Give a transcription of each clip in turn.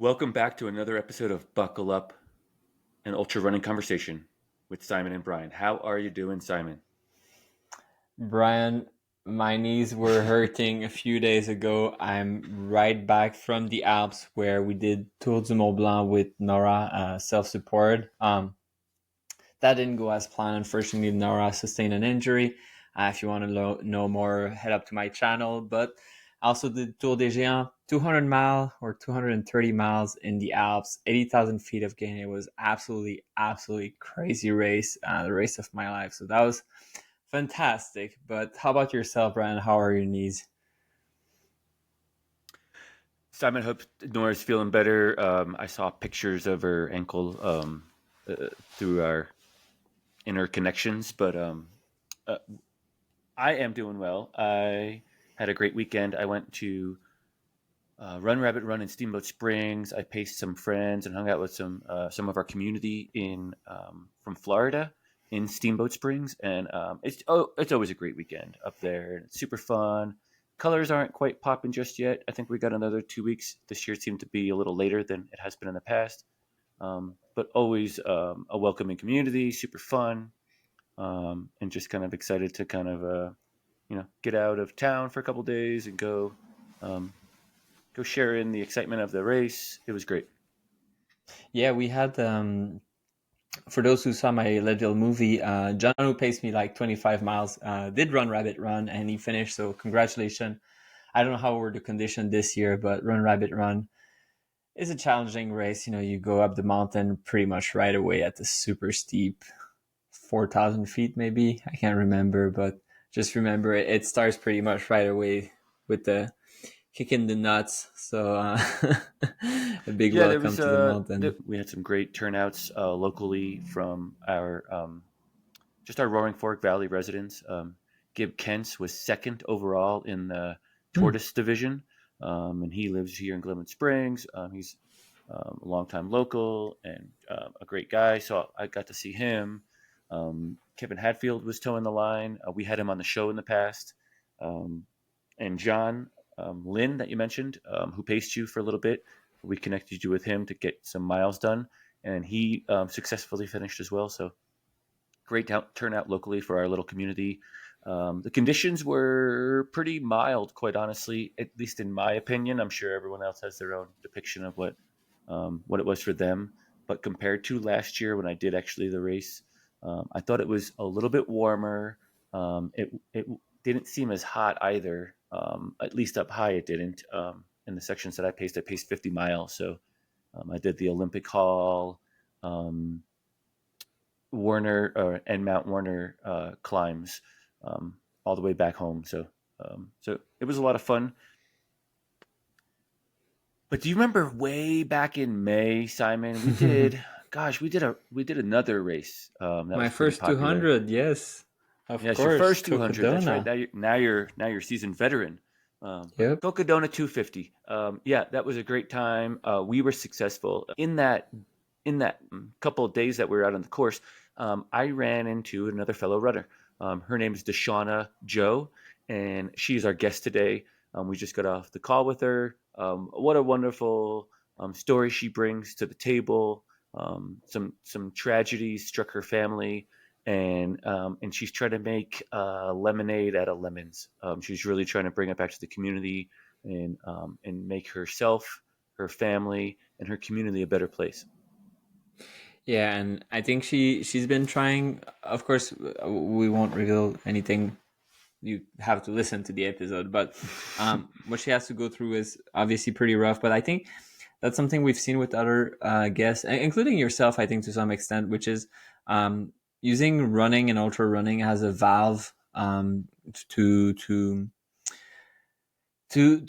Welcome back to another episode of Buckle Up, an ultra running conversation with Simon and Brian. How are you doing, Simon? Brian, my knees were hurting a few days ago. I'm right back from the Alps where we did Tour du Mont Blanc with Nora, self-support. That didn't go as planned. Unfortunately, Nora sustained an injury. If you want to know more, head up to my channel. But I also did Tour des Géants, 200 mile or 230 miles in the Alps, 80,000 feet of gain. It was absolutely crazy race, the race of my life. So that was fantastic. But how about yourself, Brian? How are your knees? Simon, hope Nora's feeling better. I saw pictures of her ankle through our inner connections, but uh, I am doing well. I had a great weekend. I went to Run Rabbit Run in Steamboat Springs. I paced some friends and hung out with some of our community in from Florida in Steamboat Springs, and it's always a great weekend up there. It's super fun. Colors aren't quite popping just yet. I think we got another 2 weeks. This year seemed to be a little later than it has been in the past, but always a welcoming community, super fun, and just kind of excited to kind of get out of town for a couple days and um, go share in the excitement of the race. It was great. Yeah, we had for those who saw my Leadville movie, John, who paced me like 25 miles, did Run Rabbit Run, and he finished. So congratulations. I don't know how were the condition this year, but Run Rabbit Run is a challenging race. You know, you go up the mountain pretty much right away at the super steep 4,000 feet, maybe. I can't remember, but just remember it starts pretty much right away with the kicking the nuts. So a big Yeah, there welcome was to the mountain. we had some great turnouts locally from our just our Roaring Fork Valley residents. Gib Kentz was second overall in the Tortoise division, and he lives here in Glenwood Springs. He's a longtime local and a great guy, so I got to see him. Kevin Hadfield was towing the line. We had him on the show in the past. Um, and John Lynn, that you mentioned, who paced you for a little bit, we connected you with him to get some miles done, and he successfully finished as well. So great turnout locally for our little community. The conditions were pretty mild, quite honestly, at least in my opinion. I'm sure everyone else has their own depiction of what it was for them. But compared to last year when I did actually the race, I thought it was a little bit warmer. It didn't seem as hot either. At least up high, it didn't. In the sections that I paced 50 miles. So I did the Olympic Hall, um, Warner and Mount Warner climbs all the way back home. So it was a lot of fun. But do you remember way back in May, Simon? We did, gosh, we did another race that My was pretty first popular. 200, yes, of Yes, your course, first 200. That's right. Cocodona. Now you're a seasoned veteran. Yep. Cocodona 250. Yeah, that was a great time. We were successful in that couple of days that we were out on the course. I ran into another fellow runner. Her name is DeShawna Joe, and she's our guest today. We just got off the call with her. What a wonderful story she brings to the table. Some tragedies struck her family, and she's trying to make lemonade out of lemons. She's really trying to bring it back to the community and make herself, her family, and her community a better place. Yeah, and I think she's been trying. Of course, we won't reveal anything. You have to listen to the episode, but what she has to go through is obviously pretty rough. But I think that's something we've seen with other guests, including yourself. I think to some extent, which is um, using running and ultra running as a valve to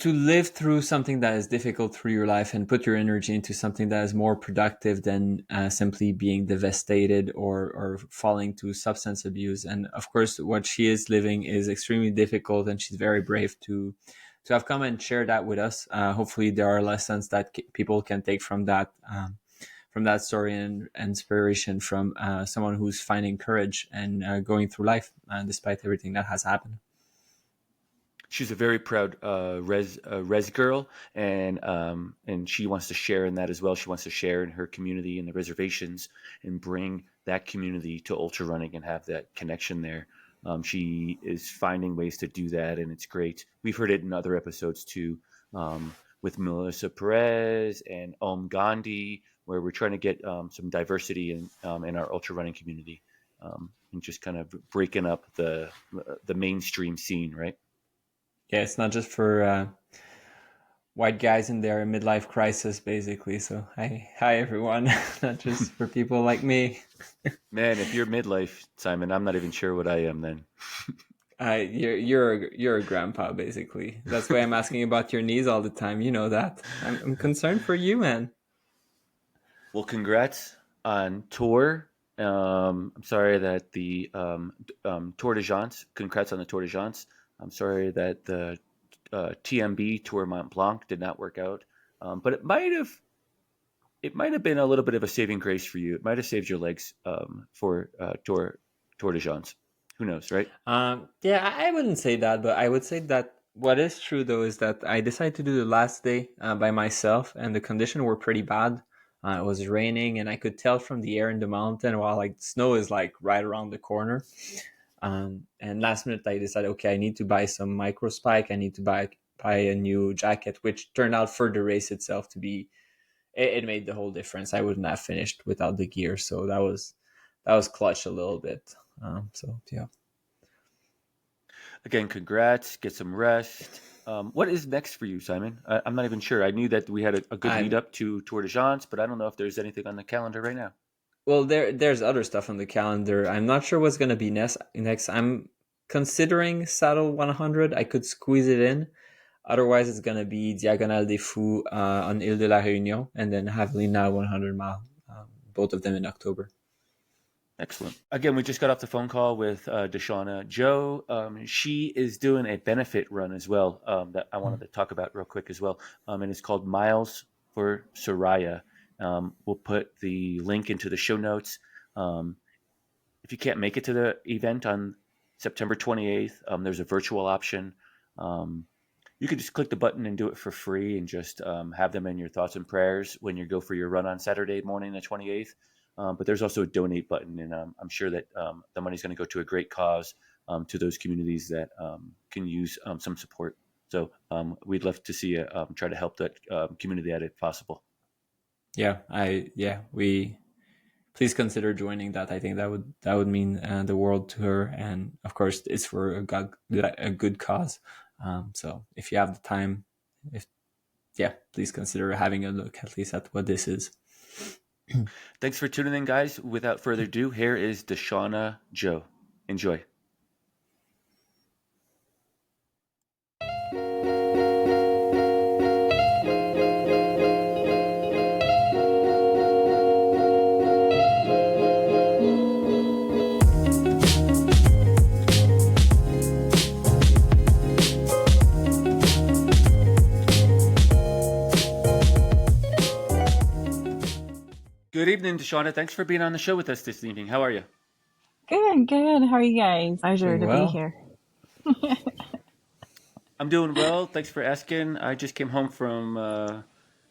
live through something that is difficult through your life and put your energy into something that is more productive than simply being devastated or falling to substance abuse. And of course, what she is living is extremely difficult, and she's very brave to have come and share that with us. Hopefully, there are lessons that people can take from that story and inspiration from someone who's finding courage and going through life despite everything that has happened. she's a very proud res girl, and she wants to share in that as well. She wants to share in her community and the reservations and bring that community to ultra running and have that connection there. She is finding ways to do that, and it's great. We've heard it in other episodes too, with Melissa Perez and Gandhi, where we're trying to get some diversity in our ultra running community, and just kind of breaking up the mainstream scene, right? Yeah, it's not just for white guys in their midlife crisis, basically. So hi everyone, not just for people like me. Man, if you're midlife, Simon, I'm not even sure what I am then. You're a grandpa, basically. That's why I'm asking about your knees all the time. You know that. I'm concerned for you, man. Well, congrats on tour. I'm sorry that the Tour de Jance. Congrats on the Tour de Jance. I'm sorry that the TMB Tour Mont Blanc did not work out, but it might have been a little bit of a saving grace for you. It might have saved your legs for Tour de Jance. Who knows, right? Yeah, I wouldn't say that, but I would say that what is true though is that I decided to do the last day by myself, and the conditions were pretty bad. It was raining, and I could tell from the air in the mountain, while like snow is like right around the corner. And last minute, I decided, okay, I need to buy some micro spike. I need to buy a new jacket, which turned out for the race itself to be it made the whole difference. I wouldn't have finished without the gear, so that was clutch a little bit. So yeah. Again, congrats. Get some rest. What is next for you, Simon? I'm not even sure. I knew that we had a good lead I'm up to Tour de Jance, but I don't know if there's anything on the calendar right now. Well, there's other stuff on the calendar. I'm not sure what's gonna be next. I'm considering Saddle 100. I could squeeze it in. Otherwise, it's gonna be Diagonale des Fous on Ile de la Réunion, and then Javelina 100 mile. Both of them in October. Excellent. Again, we just got off the phone call with DeShawna Joe. She is doing a benefit run as well that I wanted to talk about real quick as well. And it's called Miles for SoRaya. We'll put the link into the show notes. If you can't make it to the event on September 28th, there's a virtual option. You can just click the button and do it for free, and just have them in your thoughts and prayers when you go for your run on Saturday morning, the 28th. But there's also a donate button, and I'm sure that the money's going to go to a great cause, to those communities that can use some support. So we'd love to see you try to help that community out if possible. We please consider joining that. I think that would mean the world to her, and of course, it's for a good cause. So if you have the time, please consider having a look at least at what this is. Thanks for tuning in, guys. Without further ado, here is DeShawna Joe. Enjoy. Good evening, DeShawna. Thanks for being on the show with us this evening. How are you? Good, good. How are you guys? Pleasure to be here. I'm doing well. Thanks for asking. I just came home from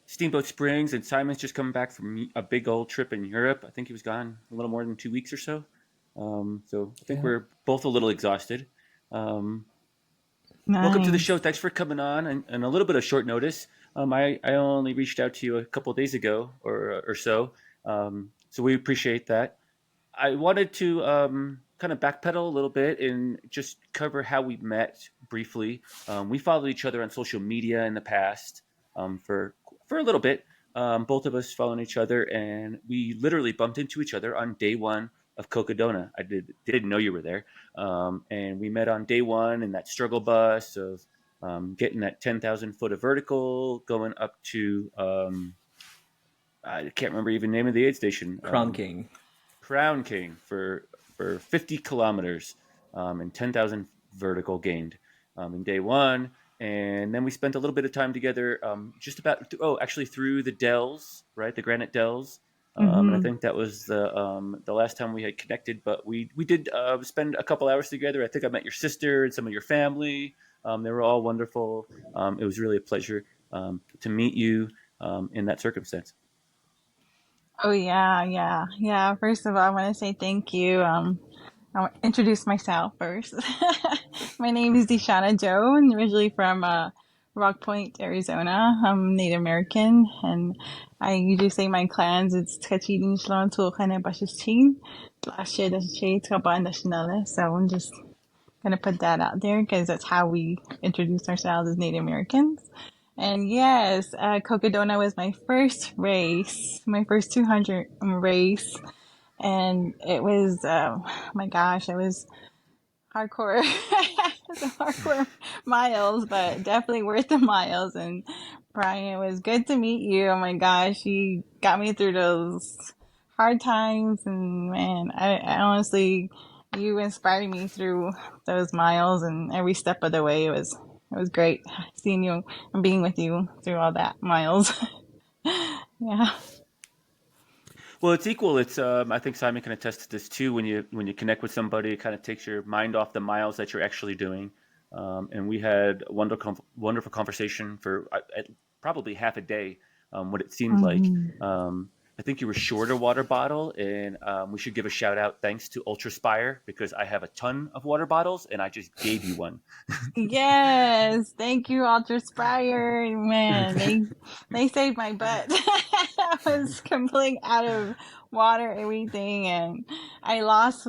Steamboat Springs, and Simon's just coming back from a big old trip in Europe. I think he was gone a little more than 2 weeks or so. So I think we're both a little exhausted. Nice. Welcome to the show. Thanks for coming on, and a little bit of short notice. I only reached out to you a couple of days ago or so, so we appreciate that. I wanted to kind of backpedal a little bit and just cover how we met briefly. We followed each other on social media in the past for a little bit. Both of us following each other, and we literally bumped into each other on day one of Cocodona. I didn't know you were there, and we met on day one in that struggle bus of getting that 10,000 foot of vertical, going up to I can't remember even the name of the aid station. Crown King for 50 kilometers and 10,000 vertical gained in day one. And then we spent a little bit of time together actually through the Dells, right? The Granite Dells. And I think that was the last time we had connected, but we did spend a couple hours together. I think I met your sister and some of your family. They were all wonderful. It was really a pleasure to meet you in that circumstance. Oh yeah, yeah, yeah. First of all, I want to say thank you. I'll introduce myself first. My name is DeShawna Joe, and originally from Rock Point, Arizona. I'm Native American, and I usually say my clans. It's Tkachidin Shlon Tulkane Bashichin, Lashe Dashe Traban Dashinale. So I'm just gonna put that out there because that's how we introduce ourselves as Native Americans. And yes, Cocodona was my first race, my first 200 race. And it was, my gosh, it was hardcore, some hardcore miles, but definitely worth the miles. And Brian, it was good to meet you. Oh my gosh, you got me through those hard times. And man, I honestly, you inspired me through those miles and every step of the way. It was great seeing you and being with you through all that miles. Yeah. Well, it's equal. It's I think Simon can attest to this too. When you connect with somebody, it kind of takes your mind off the miles that you're actually doing. And we had a wonderful conversation for probably half a day. What it seemed like. Mm-hmm. I think you were short a water bottle, and we should give a shout out thanks to UltraSpire because I have a ton of water bottles, and I just gave you one. Yes, thank you, Ultra Spire. Man, they saved my butt. I was completely out of water, everything, and I lost.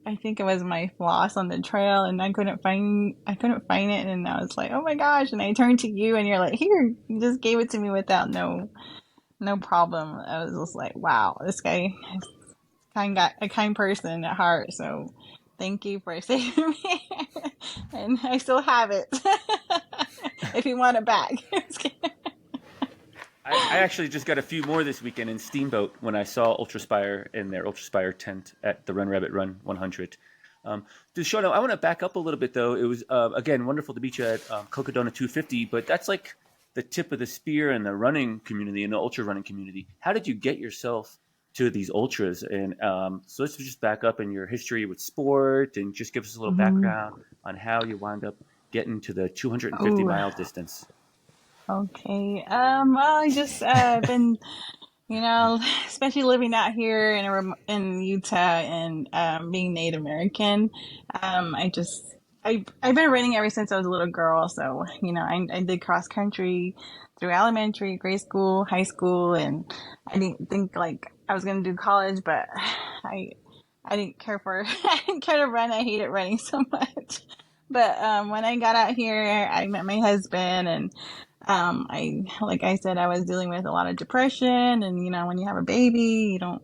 I think it was my floss on the trail, and I couldn't find it, and I was like, oh my gosh! And I turned to you, and you're like, here, you just gave it to me without no problem. I was just like, wow, this guy is a kind person at heart. So thank you for saving me. And I still have it. If you want it back. I actually just got a few more this weekend in Steamboat when I saw UltraSpire in their UltraSpire tent at the Run Rabbit Run 100. DeShawna, I want to back up a little bit though. It was again wonderful to meet you at Cocodona 250, but that's like the tip of the spear in the running community, in the ultra running community. How did you get yourself to these ultras? And so let's just back up in your history with sport and just give us a little background on how you wound up getting to the 250-mile distance. Okay. Well, I just been, especially living out here in Utah and being Native American. I've been running ever since I was a little girl. So, I did cross country through elementary, grade school, high school, and I didn't think like I was going to do college, but I didn't care I didn't care to run. I hated running so much. But when I got out here, I met my husband, and like I said, I was dealing with a lot of depression, and when you have a baby, you don't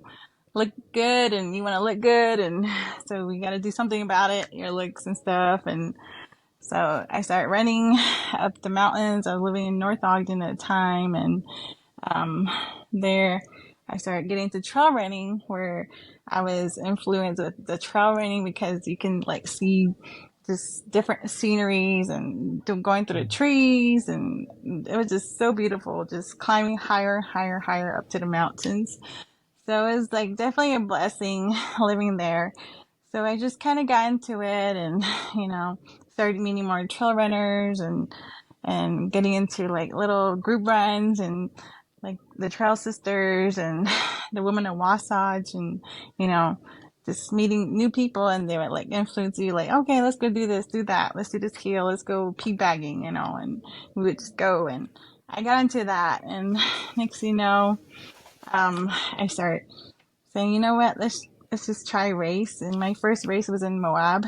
look good, and you want to look good, and so we got to do something about it, your looks and stuff, and so I started running up the mountains. I was living in North Ogden at the time, and there I started getting into trail running, where I was influenced with the trail running because you can like see just different sceneries and going through the trees, and it was just so beautiful, just climbing higher, higher, higher up to the mountains. So it was like definitely a blessing living there. So I just kind of got into it, and started meeting more trail runners, and getting into like little group runs, and like the Trail Sisters and the Women of Wasatch, and just meeting new people, and they would like influence you, like, okay, let's go do this, do that, let's do this here, let's go pea bagging, and we would just go, and I got into that, and next thing you know, I started saying, you know what, let's just try a race. And my first race was in Moab.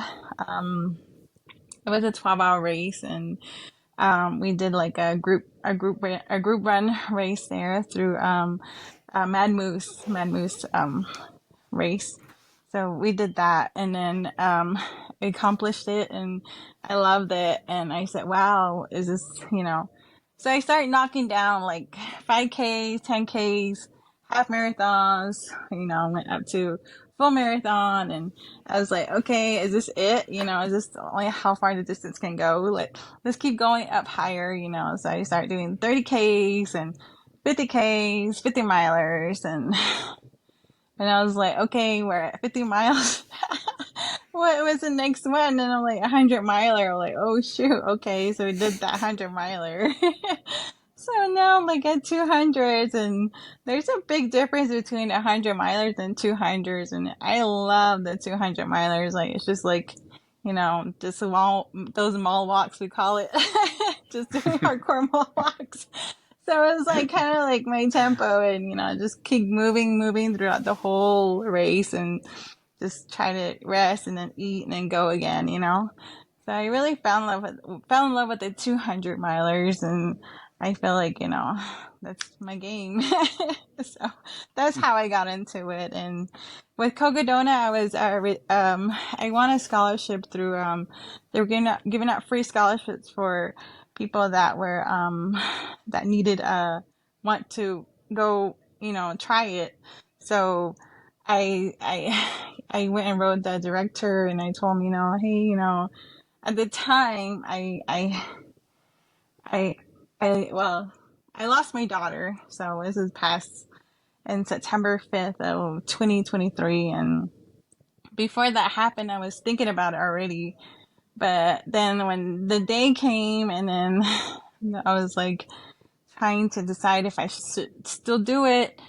It was a 12-hour race, and we did like a group run race there through Mad Moose race. So we did that, and then accomplished it, and I loved it. And I said, wow, is this, So I started knocking down like 5Ks, 10Ks, half marathons, went up to full marathon, and I was like, okay, is this it? Is this only how far the distance can go? Like, let's keep going up higher, So I started doing 30Ks and 50Ks, 50 milers, and I was like, okay, we're at 50 miles. what was the next one? And I'm like, 100 miler. I'm like, oh shoot, okay, so we did that 100 miler. So now I'm like at 200s, and there's a big difference between 100 milers and 200s, and I love the 200 milers. Like it's just like, just those mall walks we call it, just doing hardcore mall walks. So it was like kind of like my tempo, and just keep moving throughout the whole race, and just try to rest and then eat and then go again. So I really fell in love with the 200 milers, and I feel like, that's my game. So that's how I got into it. And with Cocodona, I won a scholarship through, they were giving out free scholarships for people that were, that needed, want to go, try it. So I went and wrote the director, and I told him, hey, at the time, I, well, I lost my daughter. So this is past in September 5th of 2023. And before that happened, I was thinking about it already. But then when the day came, and then I was like trying to decide if I should still do it.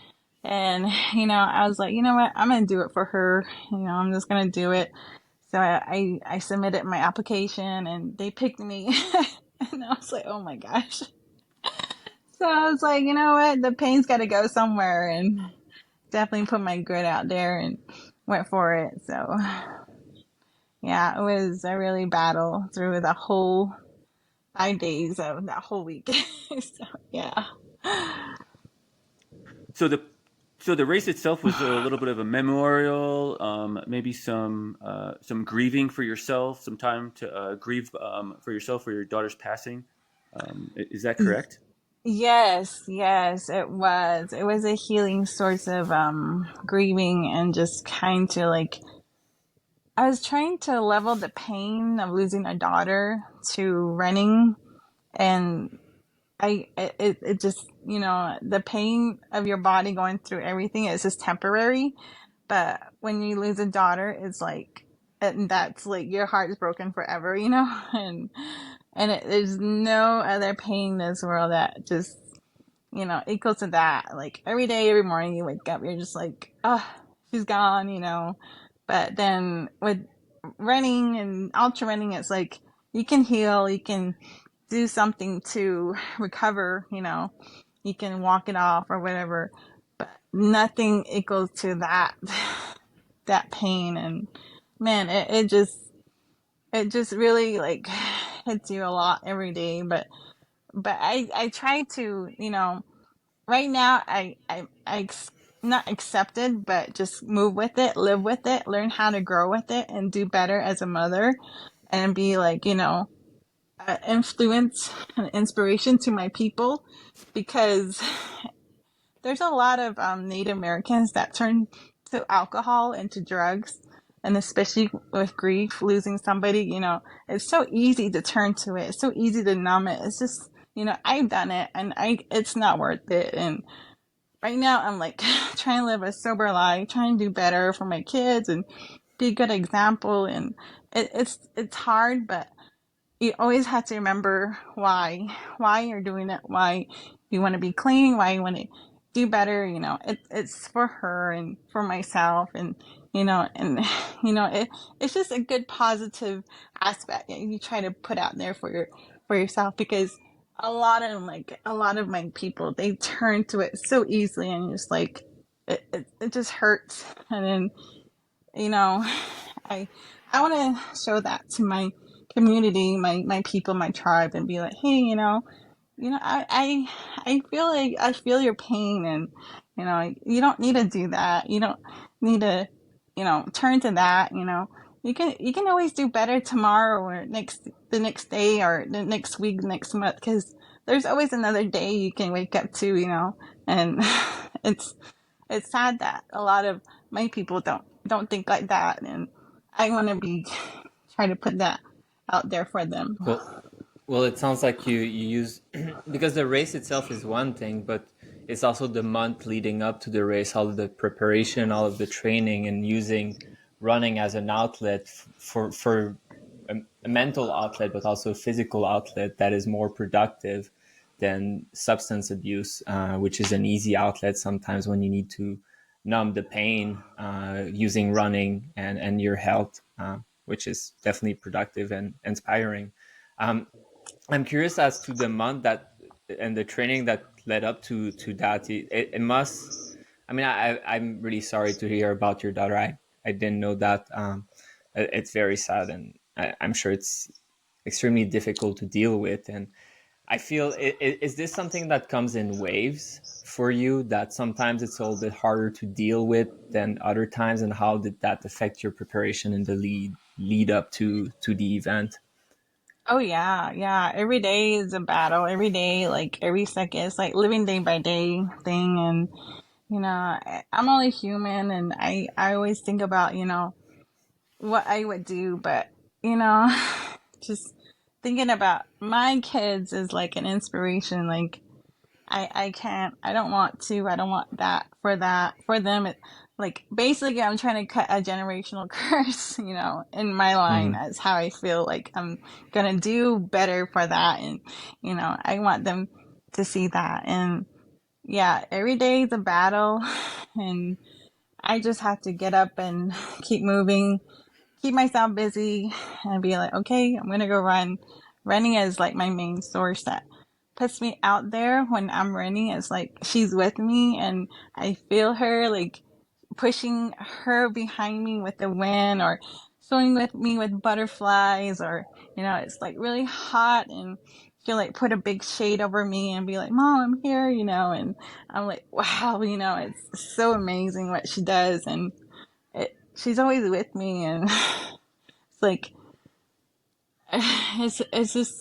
And, I was like, you know what? I'm going to do it for her. I'm just going to do it. So I submitted my application, and they picked me. And I was like, oh my gosh. So I was like, you know what? The pain's got to go somewhere, and definitely put my grit out there and went for it. So yeah, it was a really battle through the whole 5 days of that whole week. So yeah. So the race itself was a little bit of a memorial, maybe some grieving for yourself, some time to grieve for yourself for your daughter's passing. Is that correct? Yes, it was. It was a healing source of grieving, and just kind to like, I was trying to level the pain of losing a daughter to running, and it just, the pain of your body going through everything is just temporary. But when you lose a daughter, it's like, and that's like your heart is broken forever, and there's no other pain in this world that just, equals to that. Like every day, every morning you wake up, you're just like, oh, she's gone. But then with running and ultra running, it's like you can heal, you can do something to recover, you can walk it off or whatever, but nothing equals to that pain. And man, it just really like hits you a lot every day. But I try to, right now not accept it, but just move with it, live with it, learn how to grow with it, and do better as a mother, and be like, influence and inspiration to my people, because there's a lot of Native Americans that turn to alcohol and to drugs, and especially with grief, losing somebody, it's so easy to turn to it. It's so easy to numb it. It's just, I've done it, and it's not worth it. And right now I'm like trying to live a sober life, trying to do better for my kids and be a good example. And it's hard, but you always have to remember why you're doing it, why you want to be clean, why you want to do better. It's for her and for myself, and it's just a good positive aspect that you try to put out there for yourself, because a lot of my people, they turn to it so easily, and just like it just hurts. And then I I want to show that to my community, my people, my tribe, and be like, hey, I feel like I feel your pain, and you don't need to do that. You don't need to, turn to that. You can always do better tomorrow, or the next day, or the next week, next month, because there's always another day you can wake up to. And it's it's sad that a lot of my people don't think like that, and I want to be try to put that out there for them. Well, well, it sounds like you use because the race itself is one thing, but it's also the month leading up to the race, all of the preparation, all of the training, and using running as an outlet for a mental outlet, but also a physical outlet that is more productive than substance abuse, which is an easy outlet sometimes when you need to numb the pain using running and your health, which is definitely productive and inspiring. Um, I'm curious as to the month that and the training that led up to that. It must. I mean, I'm really sorry to hear about your daughter. I didn't know that. It's very sad, and I'm sure it's extremely difficult to deal with. And I feel, is this something that comes in waves for you? That sometimes it's a little bit harder to deal with than other times, and how did that affect your preparation in the lead up to the event? Oh yeah, yeah. Every day is a battle. Every day, like every second, it's like living day by day thing. And I'm only human, and I always think about what I would do, but you know, just thinking about my kids is like an inspiration. Like I can't, I don't want that for them. Like basically I'm trying to cut a generational curse, in my line. Mm. That's how I feel like I'm gonna do better for that. And, I want them to see that. And yeah, every day is a battle and I just have to get up and keep moving, keep myself busy and be like, okay, I'm gonna go run. Running is like my main source that puts me out there when I'm running. It's like she's with me and I feel her like pushing her behind me with the wind or swimming with me with butterflies or, it's like really hot and she'll like put a big shade over me and be like, Mom, I'm here, and I'm like, wow, it's so amazing what she does. And she's always with me and it's like, it's just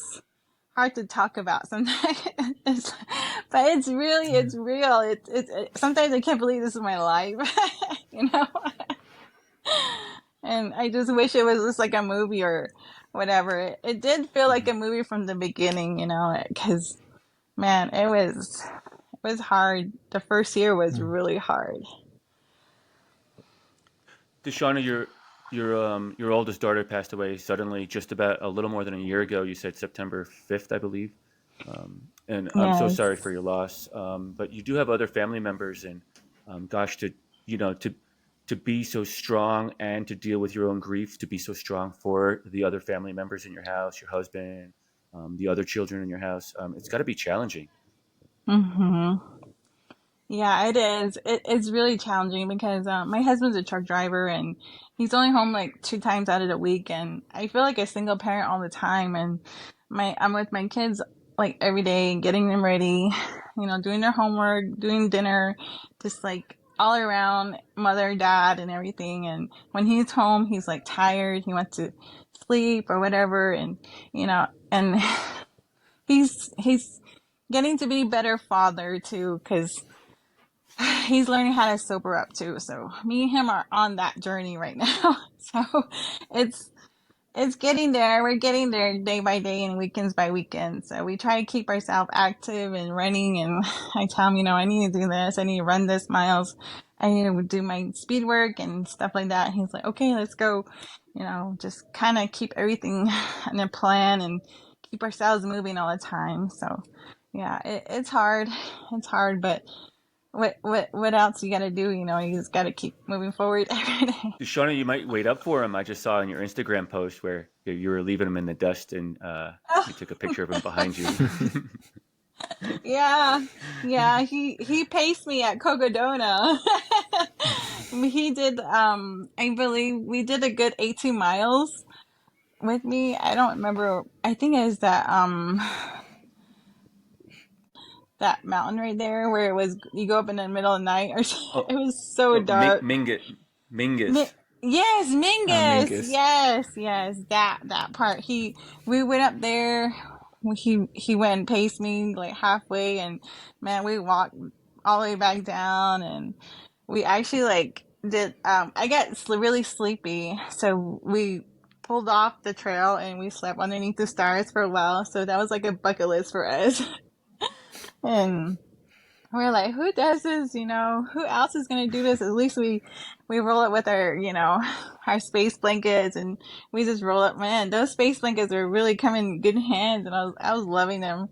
hard to talk about sometimes. But it's real. Sometimes I can't believe this is my life, you know? And I just wish it was just like a movie or whatever. It did feel like a movie from the beginning, because man, it was hard. The first year was really hard. DeShawna, your oldest daughter passed away suddenly, just about a little more than a year ago. You said September 5th, I believe. And I'm so sorry Yes. for your loss. But you do have other family members, and gosh, to be so strong and to deal with your own grief, to be so strong for the other family members in your house, your husband, the other children in your house, it's got to be challenging. Hmm. Yeah, it is. It's really challenging because my husband's a truck driver and he's only home like 2 times out of the week, and I feel like a single parent all the time. And I'm with my kids like every day, getting them ready, doing their homework, doing dinner, just like all around mother, dad, and everything. And when he's home, he's like tired, he wants to sleep or whatever, and and he's getting to be a better father too, because he's learning how to sober up too. So me and him are on that journey right now. So it's it's getting there. We're getting there day by day and weekends by weekend. So we try to keep ourselves active and running. And I tell him, I need to do this. I need to run this miles. I need to do my speed work and stuff like that. And he's like, okay, let's go. Just kind of keep everything in a plan and keep ourselves moving all the time. So yeah, it's hard. It's hard, but what else you got to do? You just got to keep moving forward every day. DeShawna, you might wait up for him. I just saw in your Instagram post where you were leaving him in the dust, and you took a picture of him behind you. Yeah, yeah. He paced me at Cocodona. He did. I believe we did a good 18 miles with me. I don't remember. I think it was that mountain right there where it was you go up in the middle of the night or something. It Oh, was so oh, dark. Mi- Mingus. yes, Mingus. Mingus. Yes, yes. That part. We went up there. He went and paced me like halfway, and man, we walked all the way back down, and we actually like did. I got really sleepy, so we pulled off the trail and we slept underneath the stars for a while. So that was like a bucket list for us, and we're like, who does this? Who else is gonna do this? At least we roll it with our our space blankets, and we just roll up. Man, those space blankets are really coming in good hands, and I was loving them.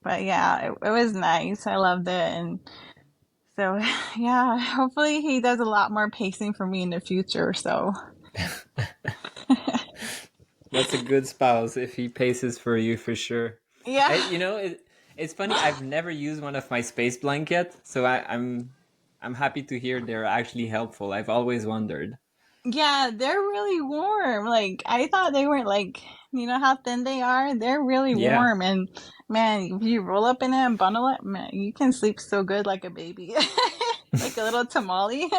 But yeah, it was nice. I loved it, and so yeah, hopefully he does a lot more pacing for me in the future. So That's a good spouse if he paces for you for sure. yeah. It's funny. I've never used one of my space blanket, so I'm happy to hear they're actually helpful. I've always wondered. Yeah, they're really warm. Like I thought they weren't like, how thin they are? They're really Yeah, warm, and man, if you roll up in it and bundle it, man, you can sleep so good like a baby. Like a little tamale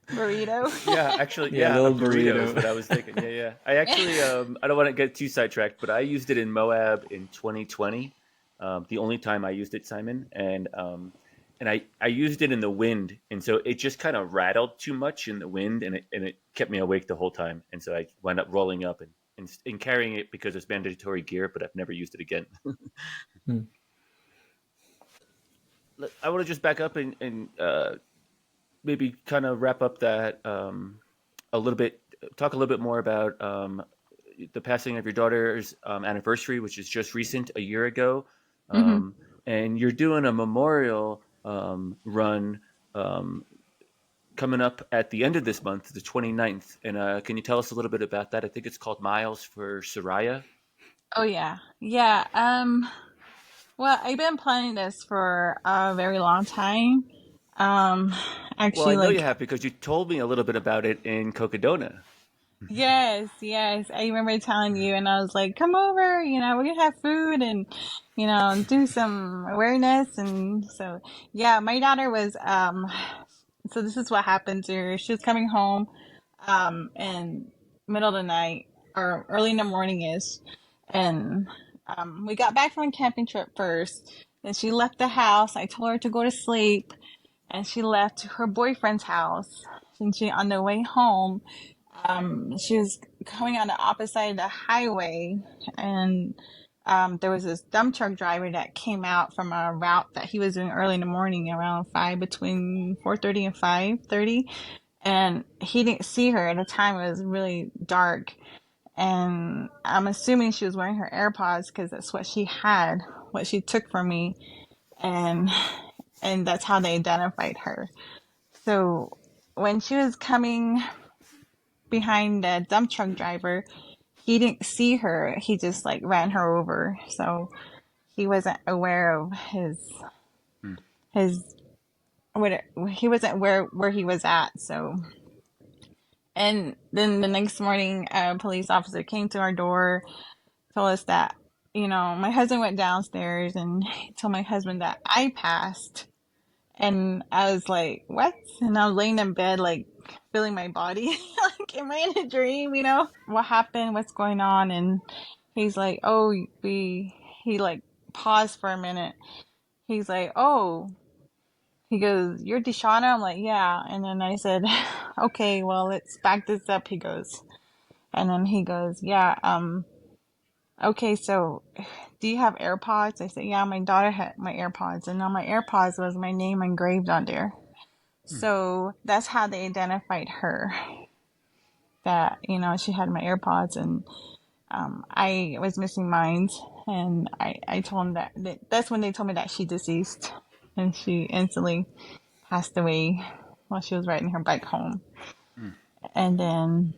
burrito. Yeah, actually, yeah, yeah, a little burrito is what burrito. I was thinking. Yeah, yeah. I actually, I don't want to get too sidetracked, but I used it in Moab in 2020. The only time I used it, Simon, and I used it in the wind, and so it just kind of rattled too much in the wind, and it kept me awake the whole time, and so I wound up rolling up and carrying it because it's mandatory gear, but I've never used it again. Hmm. I want to just back up and maybe kind of wrap up that a little bit, talk a little bit more about the passing of your daughter's anniversary, which is just recent, a year ago. Hmm. Um, and you're doing a memorial run um, coming up at the end of this month, the 29th. And can you tell us a little bit about that? I think it's called Miles for SoRaya. Oh yeah, yeah. Well, I've been planning this for a very long time. Um, Well, I actually, know you like have because you told me a little bit about it in Cocodona. yes, yes. I remember telling you, and I was like, "Come over, we're gonna have food and, do some awareness." And so, yeah, my daughter was, so this is what happened to her. She was coming home, in middle of the night or early in the morning ish, and we got back from a camping trip first. Then she left the house. I told her to go to sleep, and she left to her boyfriend's house. And she, on the way home, she was coming on the opposite side of the highway, and there was this dump truck driver that came out from a route that he was doing early in the morning, around five, between 4:30 and 5:30, and he didn't see her at the time. It was really dark, and I'm assuming she was wearing her AirPods because that's what she had, what she took from me, and that's how they identified her. So when she was coming behind the dump truck driver, he didn't see her. He just like ran her over. So he wasn't aware of Hmm. his what he wasn't where he was at. So, and then the next morning, a police officer came to our door, told us that my husband went downstairs and he told my husband that I passed. And I was like, what? And I was laying in bed, like, feeling my body. Like, am I in a dream, What happened? What's going on? And he's like, oh, he like paused for a minute. He's like, oh, he goes, you're DeShawna? I'm like, yeah. And then I said, okay, well, let's back this up. He goes, and then he goes, yeah, okay, so do you have AirPods? I said, yeah, my daughter had my AirPods, and on my AirPods was my name engraved on there. Hmm. So that's how they identified her. That she had my AirPods, and I was missing mine, and I told them that's when they told me that she deceased, and she instantly passed away while she was riding her bike home. Hmm. And then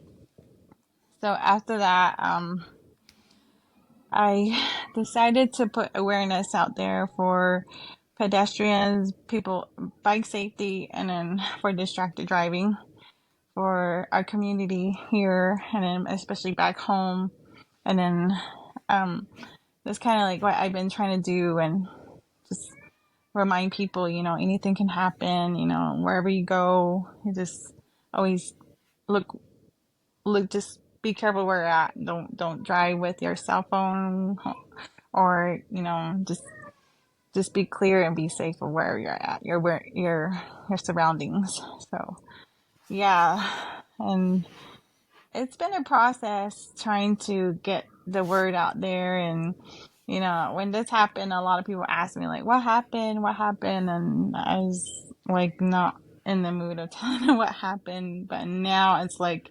so after that, I decided to put awareness out there for pedestrians, people, bike safety, and then for distracted driving for our community here, and then especially back home. And then that's kind of like what I've been trying to do, and just remind people, anything can happen, wherever you go, you just always look, just be careful where you're at. Don't drive with your cell phone, or, just be clear and be safe of where you're at, your surroundings. So yeah, and it's been a process trying to get the word out there, and when this happened, a lot of people asked me like, "What happened? What happened?" And I was like, not in the mood of telling them what happened. But now it's like,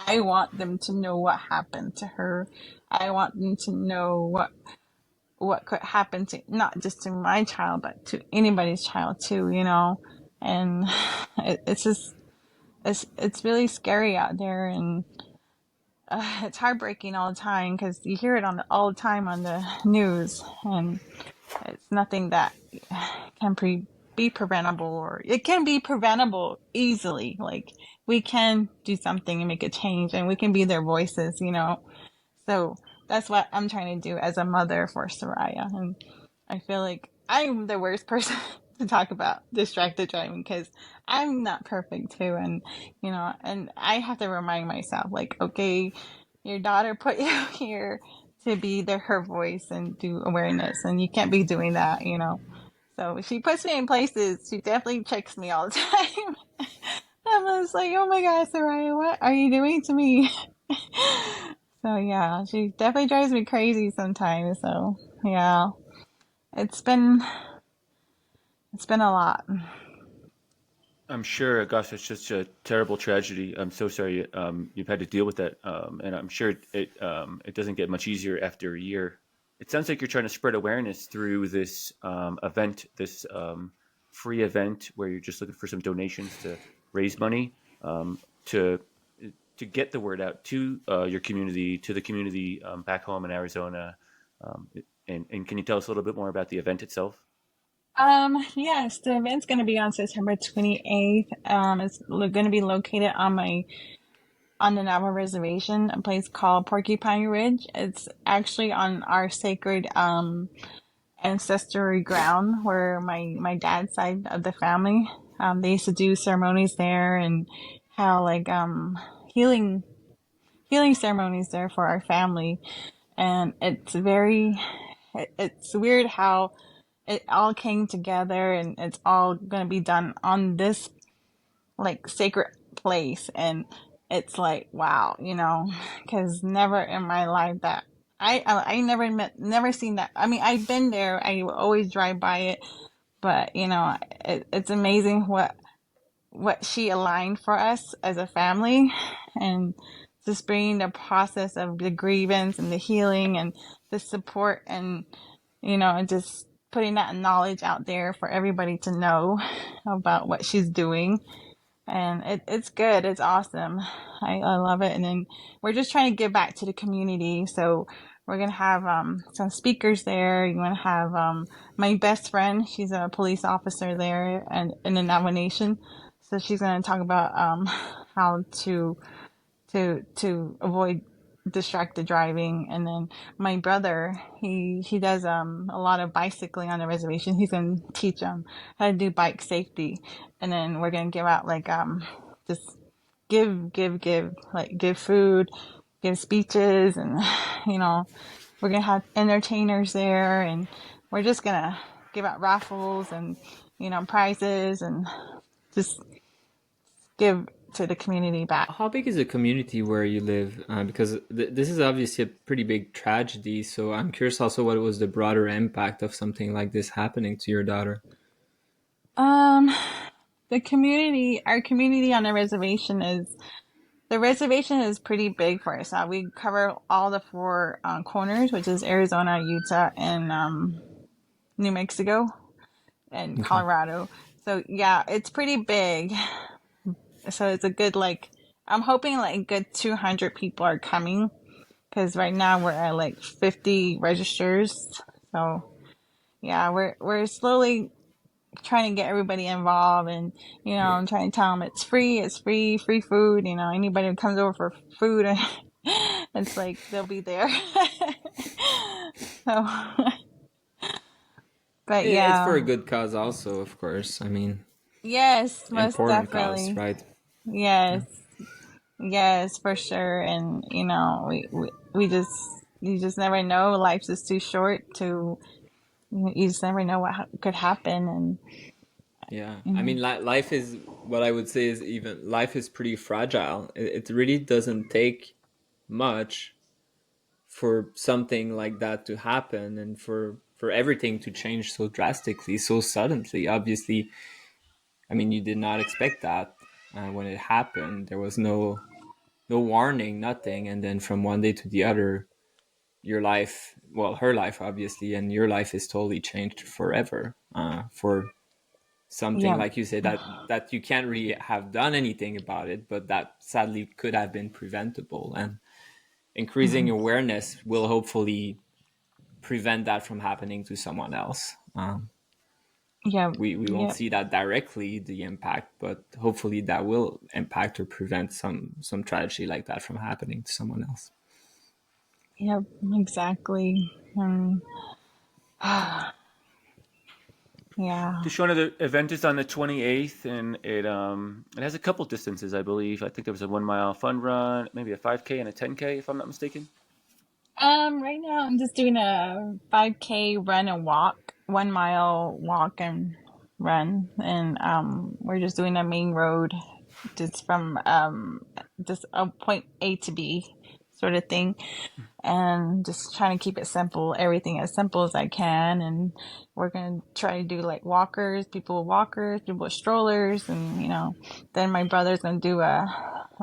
I want them to know what happened to her. I want them to know what could happen to not just to my child, but to anybody's child too. And it's just it's really scary out there, and it's heartbreaking all the time because you hear it all the time on the news, and it's nothing that can be preventable, or it can be preventable easily. Like, we can do something and make a change, and we can be their voices. So that's what I'm trying to do as a mother for Soraya. And I feel like I'm the worst person to talk about distracted driving because I'm not perfect too. And I have to remind myself, like, okay, your daughter put you here to be her voice and do awareness, and you can't be doing that. So she puts me in places. She definitely checks me all the time. I'm just like, oh my God, Soraya, what are you doing to me? So yeah, she definitely drives me crazy sometimes. So yeah, it's been it's been a lot. I'm sure, gosh, it's just a terrible tragedy. I'm so sorry you've had to deal with that, and I'm sure it doesn't get much easier after a year. It sounds like you're trying to spread awareness through this event, this free event where you're just looking for some donations to raise money to get the word out to your community, to the community back home in Arizona. Um, and can you tell us a little bit more about the event itself? Yes, the event's going to be on September 28th. It's going to be located on the Navajo Reservation, a place called Porcupine Ridge. It's actually on our sacred ancestry ground where my dad's side of the family, they used to do ceremonies there, and how like healing healing ceremonies there for our family. And it's weird how it all came together, and it's all going to be done on this like sacred place. And it's like, wow, because never in my life that I never seen that. I mean, I've been there, I always drive by it, but it's amazing what she aligned for us as a family, and just bringing the process of the grievance and the healing and the support, and just putting that knowledge out there for everybody to know about what she's doing. And it's good. It's awesome. I love it. And then we're just trying to give back to the community. So we're going to have some speakers there. You're going to have my best friend. She's a police officer there and in the Navajo Nation. So she's going to talk about how to avoid distracted driving. And then my brother, he does a lot of bicycling on the reservation. He's gonna teach how to do bike safety. And then we're gonna give out like just give food, give speeches, and we're gonna have entertainers there, and we're just gonna give out raffles and prizes, and just give to the community back. How big is the community where you live? Because this is obviously a pretty big tragedy. So I'm curious also what was the broader impact of something like this happening to your daughter? Um, our community on the reservation is pretty big for us. We cover all the four corners, which is Arizona, Utah, and New Mexico and Okay. Colorado. So yeah, it's pretty big. So it's a good I'm hoping like good 200 people are coming, because right now we're at like 50 registers. So yeah, we're slowly trying to get everybody involved, and I'm trying to tell them it's free food. Anybody who comes over for food, it's like they'll be there. So, but It's for yeah, a good cause also, of course. I mean, yes, most important cause, definitely, right? yes, yes, for sure. And we just you just never know. Life's just too short to you just never know what could happen. And Yeah. I mhm. mean, life is what I would say is even life is pretty fragile. It really doesn't take much for something like that to happen and for everything to change so drastically, so suddenly. Obviously, I mean, you did not expect that when it happened. There was no warning, nothing, and then from one day to the other, your life, well, her life obviously, and your life is totally changed forever for something Yeah. like you say that you can't really have done anything about it, but that sadly could have been preventable. And increasing Mhm. awareness will hopefully prevent that from happening to someone else. Yeah. We won't Yeah. see that directly, the impact, but hopefully that will impact or prevent some tragedy like that from happening to someone else. Yeah. Exactly. Yeah. DeShawna, the event is on the 28th, and it has a couple distances, I believe. I think there was a 1 mile fun run, maybe a 5K and a 10K, if I'm not mistaken. Right now I'm just doing a 5K run and walk, 1 mile walk and run, and we're just doing a main road, just from just a point A to B, sort of thing, and just trying to keep it simple, everything as simple as I can. And we're gonna try to do like walkers, people with strollers, and then my brother's gonna do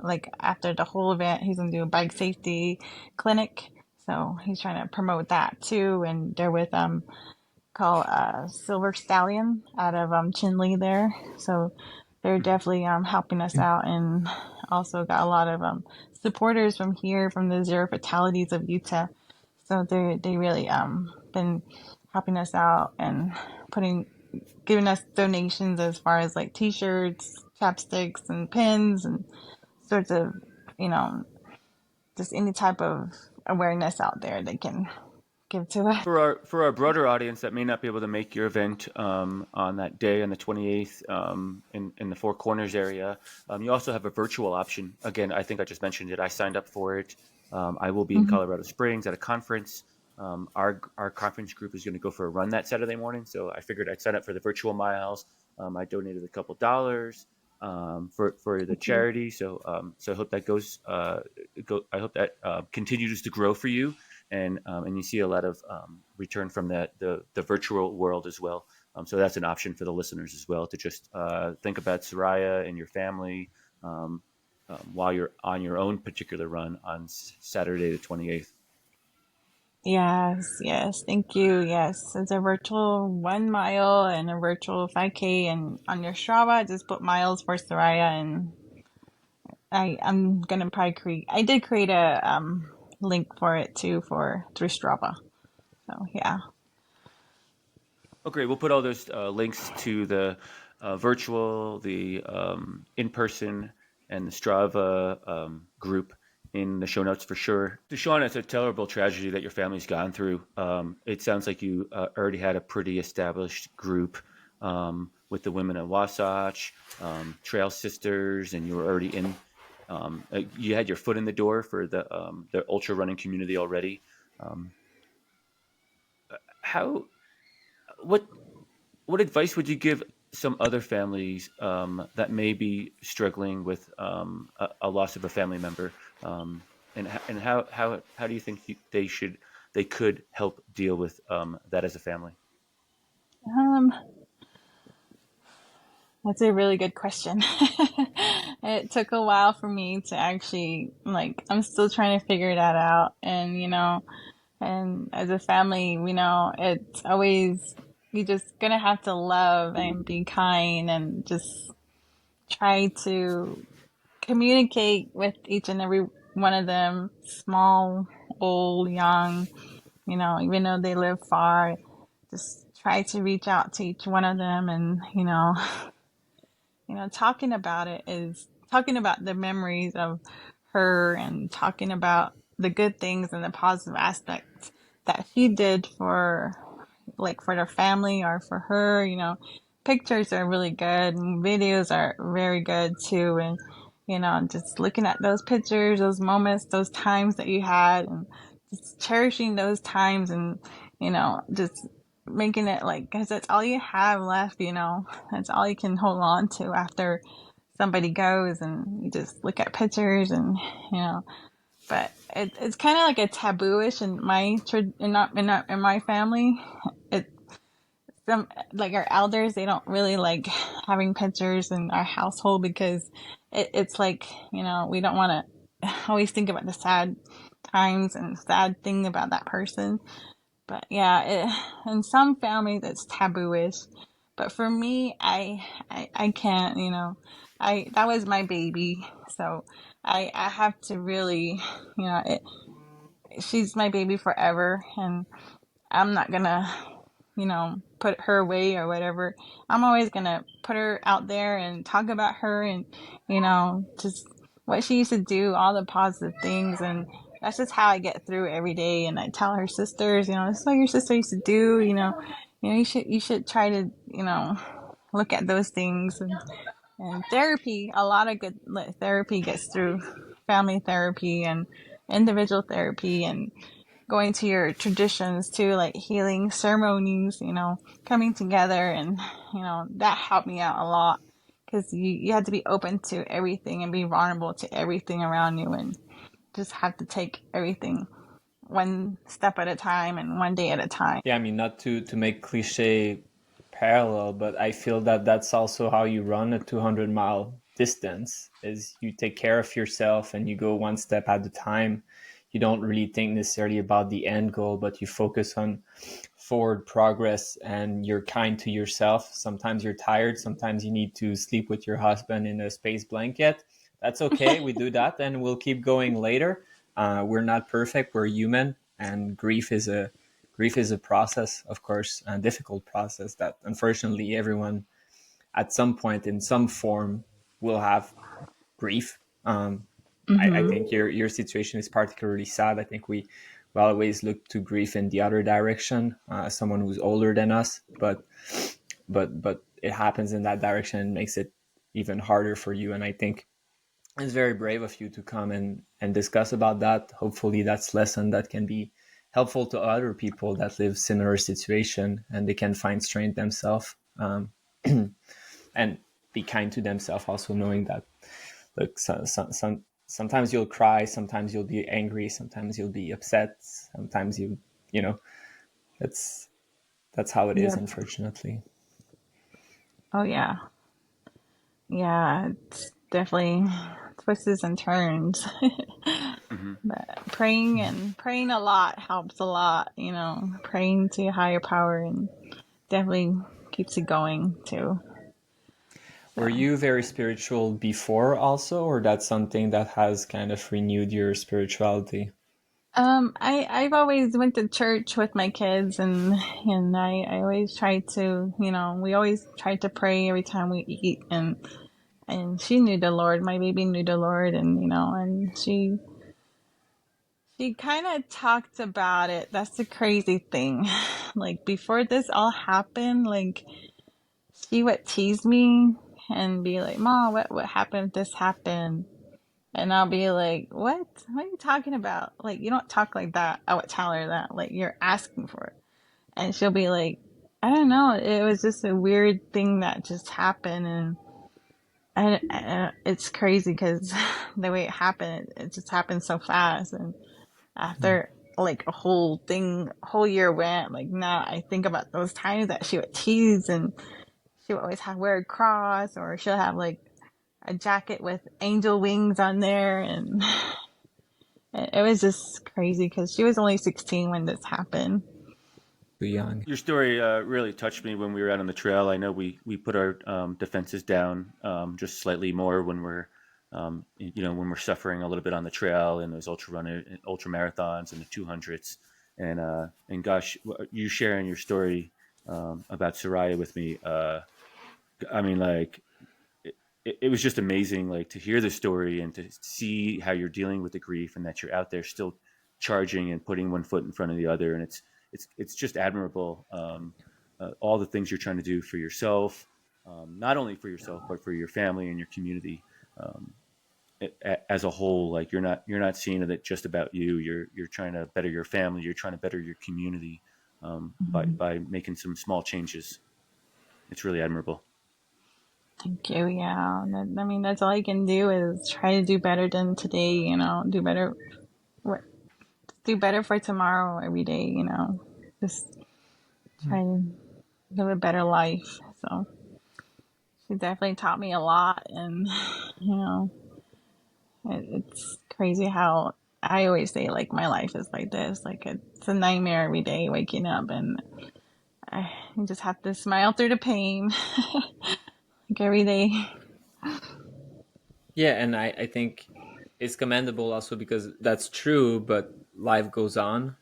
like after the whole event, he's gonna do a bike safety clinic. So he's trying to promote that too, and they're with called Silver Stallion out of Chinle there. So they're definitely helping us out, and also got a lot of supporters from here, from the Zero Fatalities of Utah. So they really been helping us out and putting giving us donations as far as like t-shirts, chapsticks, and pins, and sorts of, you know just any type of awareness out there they can give to us. For our broader audience that may not be able to make your event on that day, on the 28th, in the Four Corners area, you also have a virtual option. Again, I think I just mentioned it. I signed up for it. I will be in Mm-hmm. Colorado Springs at a conference. Our conference group is going to go for a run that Saturday morning, so I figured I'd sign up for the virtual miles. I donated a couple dollars for the Thank you. charity, so I hope that I hope that continues to grow for you, and you see a lot of return from the virtual world as well. So that's an option for the listeners as well, to just think about SoRaya and your family while you're on your own particular run on Saturday the 28th. Yes, yes, thank you. Yes, it's a virtual 1 mile and a virtual 5K, and on your Strava, just put miles for SoRaya, and I'm gonna probably I did create a link for it too, for through Strava. So yeah. Oh, great. We'll put all those links to the virtual, the in person, and the Strava group in the show notes for sure. DeShawna, it's a terrible tragedy that your family's gone through. It sounds like you already had a pretty established group with the women of Wasatch, Trail Sisters, and you were already in. You had your foot in the door for the ultra running community already. Um, how what what advice would you give some other families that may be struggling with a loss of a family member, and how do you think they could help deal with that as a family? Um, that's a really good question. It took a while for me to actually, like, I'm still trying to figure that out. And, and as a family, it's always, you just gonna have to love and be kind, and just try to communicate with each and every one of them, small, old, young, even though they live far, just try to reach out to each one of them. And, talking about it is talking about the memories of her, and talking about the good things and the positive aspects that she did for, like, for their family or for her. Pictures are really good, and videos are very good too. And, just looking at those pictures, those moments, those times that you had, and just cherishing those times, and, just making it like, because that's all you have left, that's all you can hold on to after somebody goes. And you just look at pictures, and, you know, but it's kind of like a tabooish in in my family. It some like our elders, they don't really like having pictures in our household because it's like, we don't want to always think about the sad times and sad thing about that person. But yeah, in some families it's tabooish. But for me, I can't, that was my baby, so I have to really, she's my baby forever, and I'm not gonna, put her away or whatever. I'm always gonna put her out there and talk about her and, just what she used to do, all the positive things. And that's just how I get through every day. And I tell her sisters, this is what your sister used to do, you should try to, look at those things. And therapy, a lot of good therapy gets through family therapy and individual therapy and going to your traditions too, like healing ceremonies, coming together, and that helped me out a lot because you had to be open to everything and be vulnerable to everything around you, and just have to take everything one step at a time and one day at a time. Yeah, I mean, not to make cliche parallel, but I feel that that's also how you run a 200-mile distance, is you take care of yourself and you go one step at a time. You don't really think necessarily about the end goal, but you focus on forward progress, and you're kind to yourself. Sometimes you're tired. Sometimes you need to sleep with your husband in a space blanket. That's okay. We do that, and we'll keep going later. We're not perfect. We're human, and grief is a process, of course, a difficult process that unfortunately everyone at some point in some form will have grief. I Mm-hmm. think your situation is particularly sad. I think we always look to grief in the other direction, someone who's older than us, but it happens in that direction and makes it even harder for you. And I think it's very brave of you to come and discuss about that. Hopefully that's lesson that can be helpful to other people that live similar situation, and they can find strength themselves, and be kind to themselves, also knowing that, look, sometimes you'll cry, sometimes you'll be angry, sometimes you'll be upset, sometimes you know that's how it is, Yep. unfortunately. Oh yeah. Yeah, it's definitely twists and turns. Hmm. But praying a lot helps a lot, praying to a higher power, and definitely keeps it going too. Were So, you very spiritual before also, or that's something that has kind of renewed your spirituality? I've always went to church with my kids, and I always try to, we always try to pray every time we eat, and she knew the Lord, my baby knew the Lord, and, and she kind of talked about it. That's the crazy thing. Like before this all happened, like she would tease me and be like, "Mom, what happened if this happened?" And I'll be like, "What? What are you talking about? Like you don't talk like that." I would tell her that, like you're asking for it, and she'll be like, "I don't know. It was just a weird thing that just happened, and it's crazy because the way it happened, it just happened so fast, and." After like whole year went, like now I think about those times that she would tease, and she would always have wear a cross, or she'll have like a jacket with angel wings on there, and it was just crazy because she was only 16 when this happened. Too young. Your story really touched me when we were out on the trail. I know we put our defenses down just slightly more when when we're suffering a little bit on the trail and those ultra marathons and the 200s, and gosh, you sharing your story about Soraya with me. I mean, like it was just amazing, like to hear the story and to see how you're dealing with the grief and that you're out there still charging and putting one foot in front of the other, and it's just admirable. All the things you're trying to do for yourself, not only for yourself but for your family and your community um, as a whole. Like you're not seeing it just about you. You're trying to better your family. You're trying to better your community Mhm. by making some small changes. It's really admirable. Thank you. Yeah, I mean that's all I can do is try to do better than today. Do better what do better for tomorrow every day, you know. Just try to live a better life. So she definitely taught me a lot, and you know, it's crazy how I always say like my life is like this, like it's a nightmare every day waking up, and I just have to smile through the pain, like every day. Yeah, and I think it's commendable also because that's true, but life goes on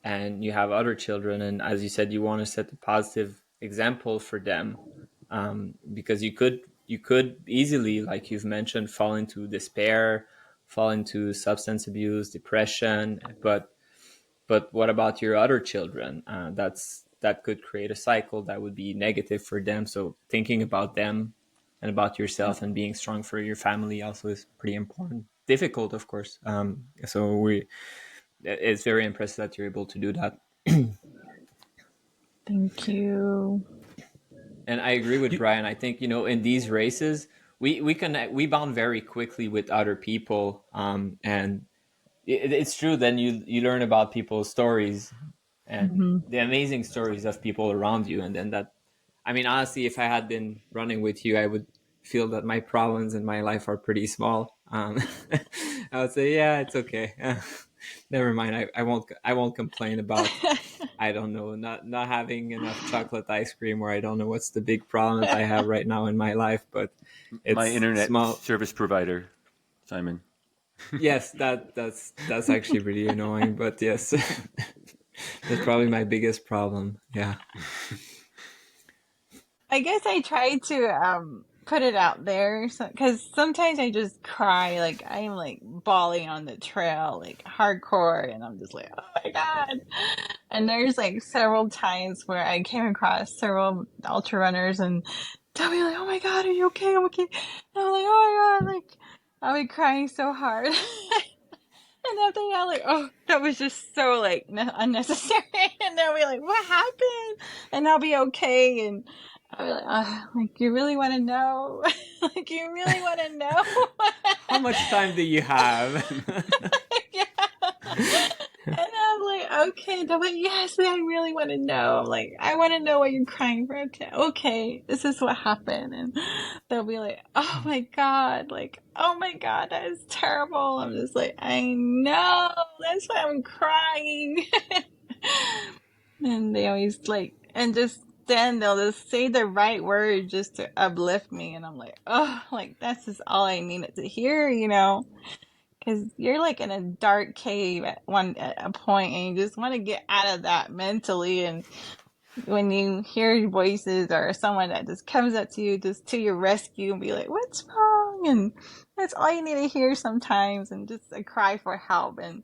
and you have other children. And as you said, you want to set a positive example for them, because you could easily, like you've mentioned, fall into despair, fall into substance abuse, depression. But what about your other children? That could create a cycle that would be negative for them. So thinking about them and about yourself and being strong for your family also is pretty important. Difficult, of course. It's very impressive that you're able to do that. Thank you. And I agree with Brian. I think, in these races, we bond very quickly with other people, and it's true. Then you learn about people's stories and Hmm. the amazing stories of people around you, and then that. I mean, honestly, if I had been running with you, I would feel that my problems in my life are pretty small. I would say, yeah, it's okay. Never mind. I won't complain about, I don't know, not having enough chocolate ice cream, or I don't know what's the big problem that I have right now in my life, but My it's internet small. service provider, Simon. Yes, that's actually really annoying, but yes, that's probably my biggest problem. Yeah. I guess I try to put it out there, because sometimes I just cry, like I'm like bawling on the trail, like hardcore, and I'm just like, oh my god. And there's like several times where I came across several ultra runners and tell me like, oh my god, are you okay? I'm okay. And I'm like, oh my god, like I'll be crying so hard. And after that, like, oh, that was just so like unnecessary. And they'll be like, "What happened?" And I'll be okay. And I'll be like, you really want to know? Like, you really want to know? How much time do you have? Yeah. And I'm like, okay. They're like, yes, I really want to know. I'm like, I want to know what you're crying for. Okay, this is what happened. And they'll be like, oh my God, like, oh my God, that is terrible. I'm just like, I know, that's why I'm crying. And they always like, and just then they'll just say the right word just to uplift me. And I'm like, oh, like, that's just all I needed to hear, you know? Because you're like in a dark cave at a point, and you just want to get out of that mentally. And when you hear voices or someone that just comes up to you, just to your rescue, and be like, "What's wrong?" And that's all you need to hear sometimes, and just a cry for help. And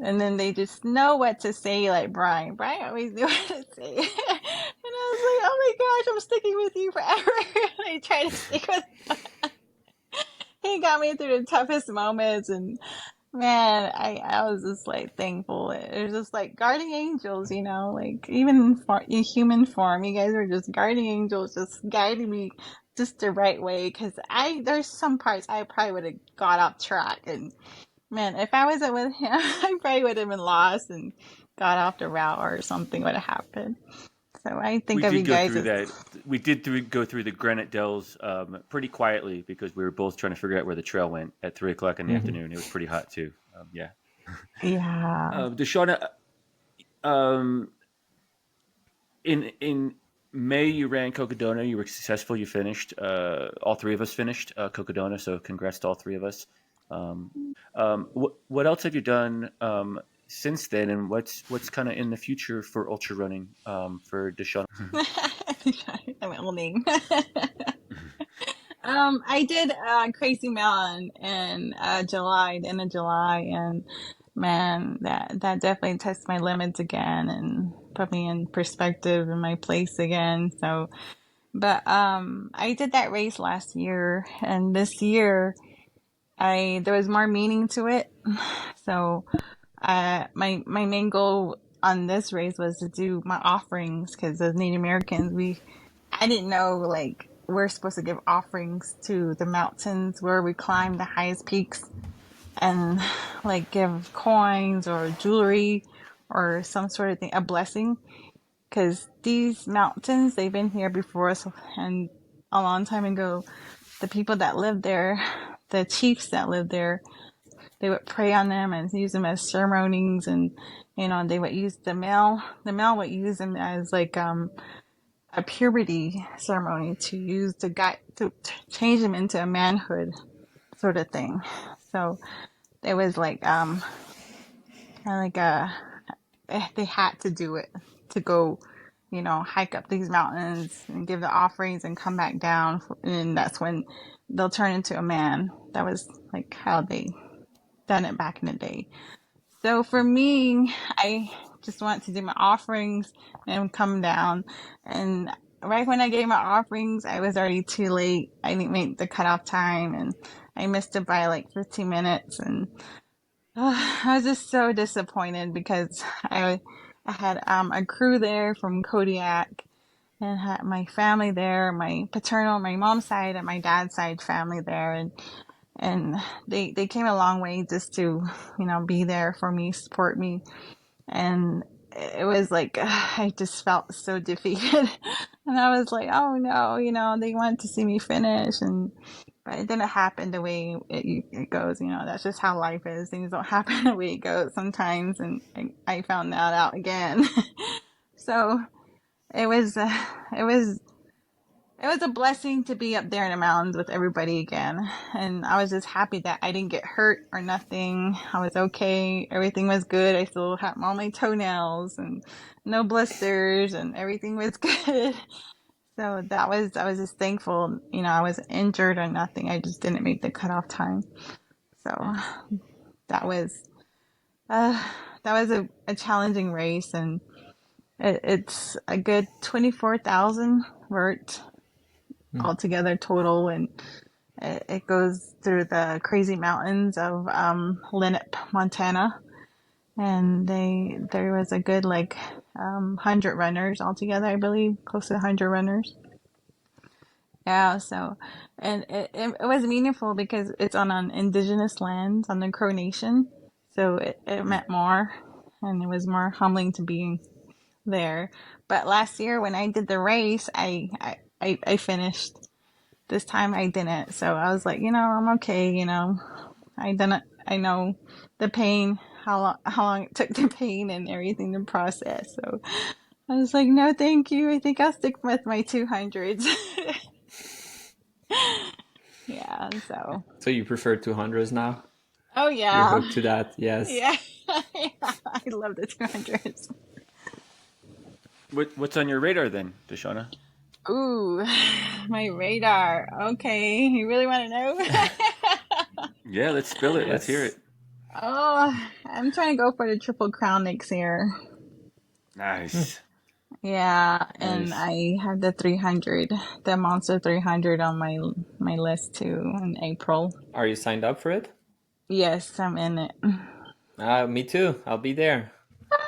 then they just know what to say, like Brian. Brian always knew what to say. And I was like, "Oh my gosh, I'm sticking with you forever." And I try to stick with him. He got me through the toughest moments, and man, I was just like thankful. It was just like guardian angels, you know, like even in human form, you guys are just guardian angels, just guiding me just the right way. Because there's some parts I probably would have got off track, and man, if I wasn't with him, I probably would have been lost and got off the route, or something would have happened. So I think We of you did go guys through as that. We did go through the granite dells pretty quietly because we were both trying to figure out where the trail went at 3 o'clock in the afternoon. It was pretty hot too. Yeah. yeah. DeShawna, um, in May you ran Cocodona. You were successful. You finished. All three of us finished Cocodona. So congrats to all three of us. Um, what else have you done since then, and what's kind of in the future for ultra running for DeShawna? My old name. I did Crazy Mountain in July, the end of July, and man, that definitely tested my limits again and put me in perspective in my place again. So, but I did that race last year, and this year there was more meaning to it. So, my main goal on this race was to do my offerings, because as Native Americans, I didn't know like we're supposed to give offerings to the mountains where we climb the highest peaks. and like give coins or jewelry or some sort of thing, a blessing. Because these mountains, they've been here before us, and a long time ago, the people that lived there, the chiefs that lived there, they would pray on them and use them as ceremonies, and they would use the male. The male would use them as like a puberty ceremony to use to guide to change them into a manhood sort of thing. So it was like kind of like they had to do it to go, hike up these mountains and give the offerings and come back down, and that's when they'll turn into a man. That was like how they done it back in the day. So for me, I just want to do my offerings and come down. And right when I gave my offerings, I was already too late. I didn't make the cutoff time, and I missed it by like 15 minutes. And I was just so disappointed because I had a crew there from Kodiak, and had my family there, my mom's side and my dad's side family there, and they came a long way just to be there for me, support me. And it was like I just felt so defeated. And I was like, oh no, they wanted to see me finish, but it didn't happen the way it goes. That's just how life is. Things don't happen the way it goes sometimes, and I found that out again. So it was it was a blessing to be up there in the mountains with everybody again. And I was just happy that I didn't get hurt or nothing. I was okay. Everything was good. I still had all my toenails and no blisters, and everything was good. So I was just thankful. I wasn't injured or nothing. I just didn't make the cutoff time. So that was, a challenging race, and it's a good 24,000 vert altogether total, and it goes through the crazy mountains of Lennep, Montana, and there was a good 100 runners altogether, I believe, close to 100 runners. Yeah, so and it was meaningful because it's on an indigenous land on the Crow Nation, so it meant more, and it was more humbling to be there. But last year when I did the race, I finished. This time I didn't. So I was like, I'm okay. I didn't. I know the pain, how long it took the pain and everything to process. So I was like, no, thank you. I think I'll stick with my 200s. Yeah. So you prefer 200s now? Oh You're yeah. hooked to that? Yes. Yeah. I love the 200s. What's on your radar then, DeShawna? Ooh, my radar. Okay, you really want to know? Yeah, let's spill it. Let's hear it. Oh, I'm trying to go for the Triple Crown next year. Nice. Yeah, and Nice. I have the 300, the Monster 300 on my list too in April. Are you signed up for it? Yes, I'm in it. Me too. I'll be there.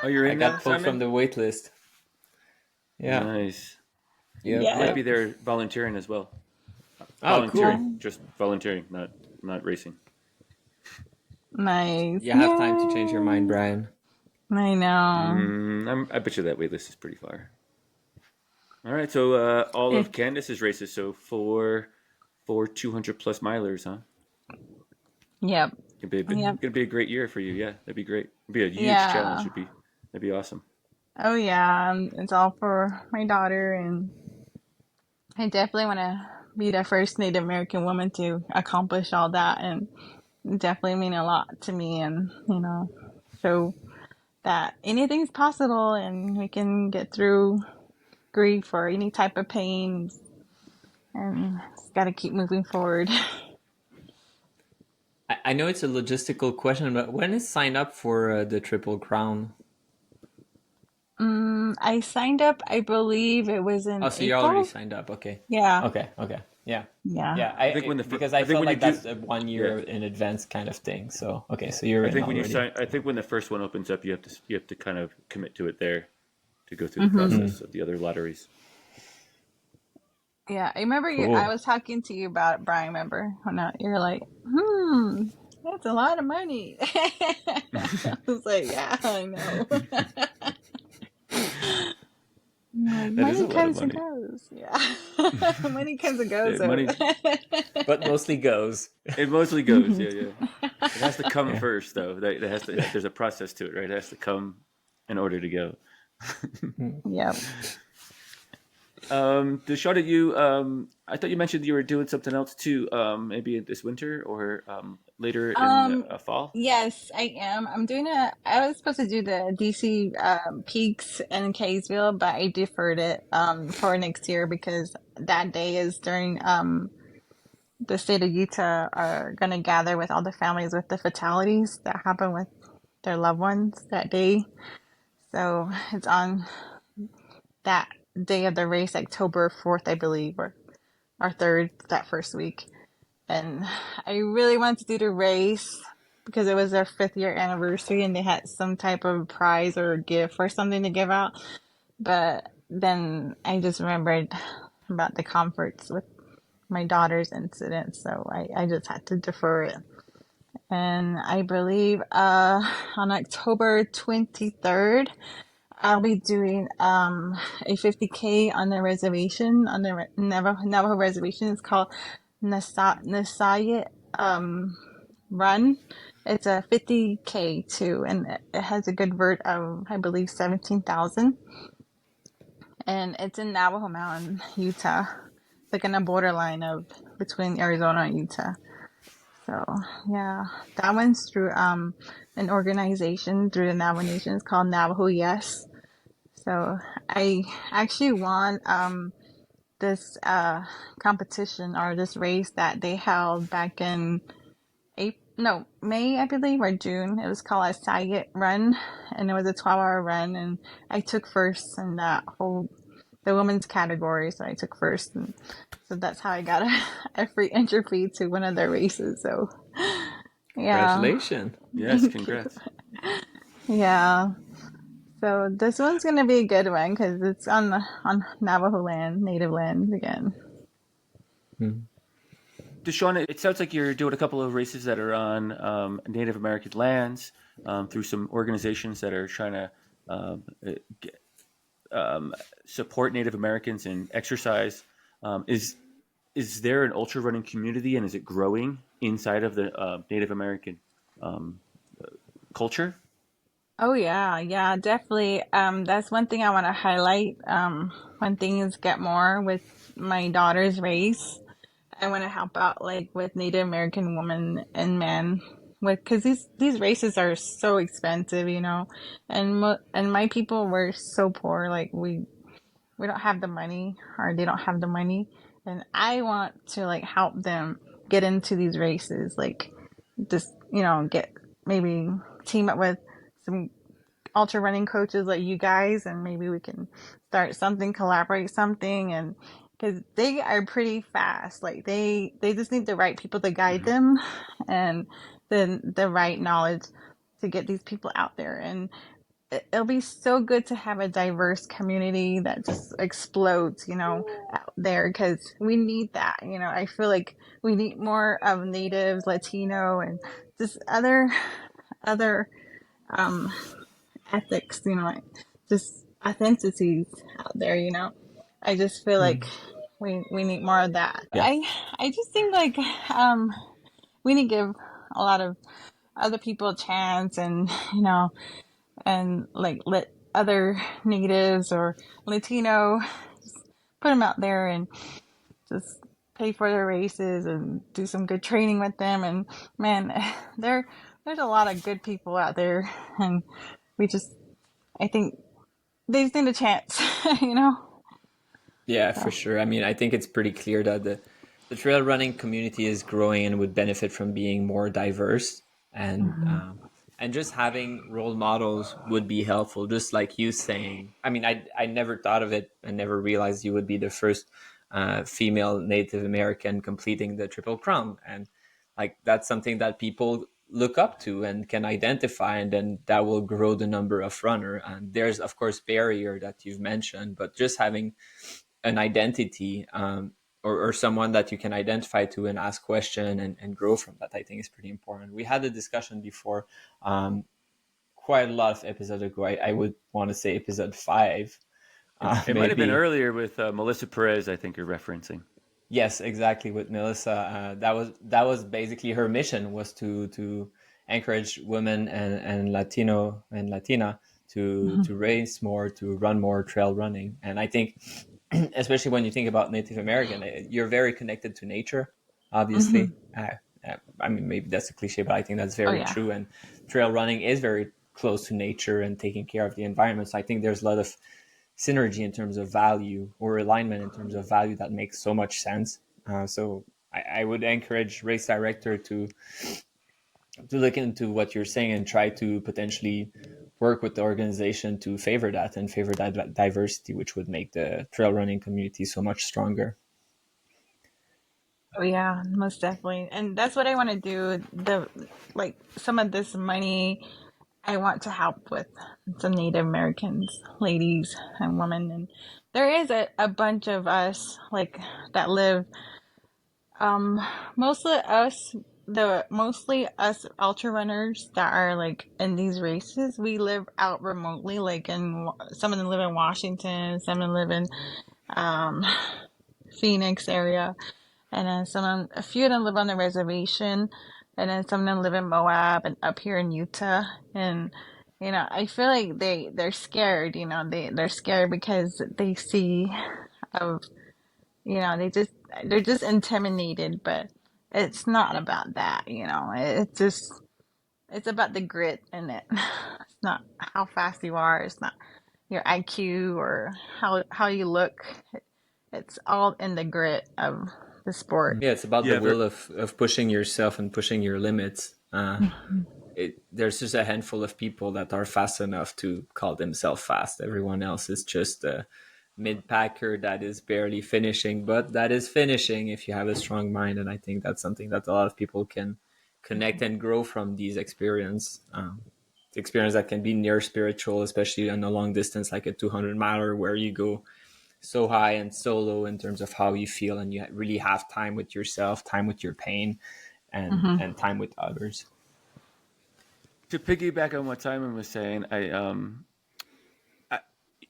Oh, you're in I got now, pulled Simon? from the wait list. Yeah. Nice. Yep. Yeah. I might be there volunteering as well. Oh, Volunteering, cool. just volunteering, not racing. Nice. You have time to change your mind, Brian. I know. I bet you that wait list is pretty far. All right, so all of Candace's races, so four 200 plus milers, huh? Yep. Gonna be a great year for you. Yeah, that'd be great. It'd be a huge Yeah. challenge. That'd be awesome. Oh yeah, it's all for my daughter, and I definitely want to be the first Native American woman to accomplish all that, and it definitely mean a lot to me, and show that anything's possible, and we can get through grief or any type of pain, and just got to keep moving forward. I know it's a logistical question, but when is signed up for the Triple Crown? I signed up, I believe it was in Oh, so you're April. already signed up. Okay. Yeah. Okay. Yeah. Yeah. I think when because I I think felt when like you that's a 1 year in advance kind of thing. So okay, so I you're in think when already. I think when the first one opens up, you have to kind of commit to it there to go through the process of the other lotteries. Yeah, I remember Cool. I was talking to you about it, Brian. Remember? You're like, That's a lot of money. I was like, yeah, I know. Like, That is money a lot of comes and money. goes. Yeah. Money comes and goes. So. Money, But mostly goes. it mostly goes. Yeah, yeah. It has to come Yeah. first, though. That has to. There's a process to it, right? It has to come in order to go. Yep. DeShawna, you, I thought you mentioned you were doing something else too. Maybe this winter or later in Um, fall. yes, I am. I was supposed to do the DC Peaks in Kaysville, but I deferred it for next year because that day is during the state of Utah are gonna gather with all the families with the fatalities that happen with their loved ones that day. So it's on that day of the race, October 4th, I believe, or 3rd, that first week. And I really wanted to do the race because it was their 5th-year anniversary and they had some type of prize or gift or something to give out. But then I just remembered about the comforts with my daughter's incident, so I just had to defer it. And I believe on October 23rd, I'll be doing a 50K on the reservation, on the Navajo reservation. It's called Nasayet Run. It's a 50K too, and it has a good vert of, I believe, 17,000. And it's in Navajo Mountain, Utah. It's like in a borderline of between Arizona and Utah. So yeah, that one's through an organization through the Navajo Nation. It's called Navajo Yes. So I actually won this competition or this race that they held back in May, I believe, or June. It was called a Sayet Run, and it was a 12-hour run, and I took first in the women's category. So I took first, and so that's how I got a free entry fee to one of their races. So yeah, Congratulations. Yes, thank you. congrats. Yeah. So this one's gonna be a good one because it's on Navajo land, native land again. DeShawna, it sounds like you're doing a couple of races that are on Native American lands through some organizations that are trying to get, support Native Americans in exercise. Is there an ultra running community, and is it growing inside of the Native American um, culture? Oh yeah, yeah, definitely. That's one thing I want to highlight. When things get more with my daughter's race, I want to help out like with Native American women and men with because these races are so expensive, and my people were so poor, like we don't have the money or they don't have the money, and I want to like help them get into these races, like just get maybe team up with some ultra running coaches like you guys, and maybe we can start something, collaborate something, and because they are pretty fast, like they just need the right people to guide Hmm. them, and then the right knowledge to get these people out there. And it'll be so good to have a diverse community that just explodes, out there because we need that. I feel like we need more of natives, Latino, and just other um ethics, like just authenticities out there. I just feel like we need more of that. Yeah. I just think like we need to give a lot of other people a chance, and and like let other natives or Latino just put them out there and just pay for their races and do some good training with them. And man, there's a lot of good people out there, and we just I think they just need a chance, you know. Yeah, for So. sure. I mean, I think it's pretty clear that the trail running community is growing and would benefit from being more diverse, and and just having role models would be helpful. Just like you saying, I mean, I never thought of it and never realized you would be the first female Native American completing the Triple Crown, and like that's something that people look up to and can identify, and then that will grow the number of runner. And there's of course barrier that you've mentioned, but just having an identity or someone that you can identify to and ask question and grow from that, I think is pretty important. We had a discussion before, quite a lot of episodes ago. I would want to say episode 5. It might have been Maybe. earlier with Melissa Perez, I think you're referencing. Yes, exactly. With Melissa, that was basically her mission, was to encourage women and Latino and Latina to race more, to run more trail running. And I think, especially when you think about Native American, you're very connected to nature, obviously. I mean, maybe that's a cliche, but I think that's Oh very yeah. true. And trail running is very close to nature and taking care of the environment. So I think there's a lot of synergy in terms of value, or alignment in terms of value, that makes so much sense. So I would encourage race director to look into what you're saying and try to potentially work with the organization to favor that and favor that diversity, which would make the trail running community so much stronger. Oh yeah, most definitely. And that's what I want to do. Like some of this money I want to help with some Native Americans, ladies and women. And there is a bunch of us like that live, um mostly us ultra runners that are like in these races. We live out remotely, like some of them live in Washington, some of them live in um Phoenix area. And then a few of them live on the reservation, and then some of them live in Moab and up here in Utah. And I feel like they're scared. They're scared because they see of they're just intimidated. But it's not about that. It's about the grit in it. It's not how fast you are. It's not your IQ or how you look. It's all in the grit of the sport. Yeah, it's about the Yeah, will of pushing yourself and pushing your limits. There's just a handful of people that are fast enough to call themselves fast. Everyone else is just a mid packer that is barely finishing, but that is finishing if you have a strong mind. And I think that's something that a lot of people can connect and grow from these experience. The experience that can be near spiritual, especially on a long distance like a 200 miler, where you go so high and so low in terms of how you feel, and you really have time with yourself, time with your pain, and time with others. to piggyback on what Simon was saying,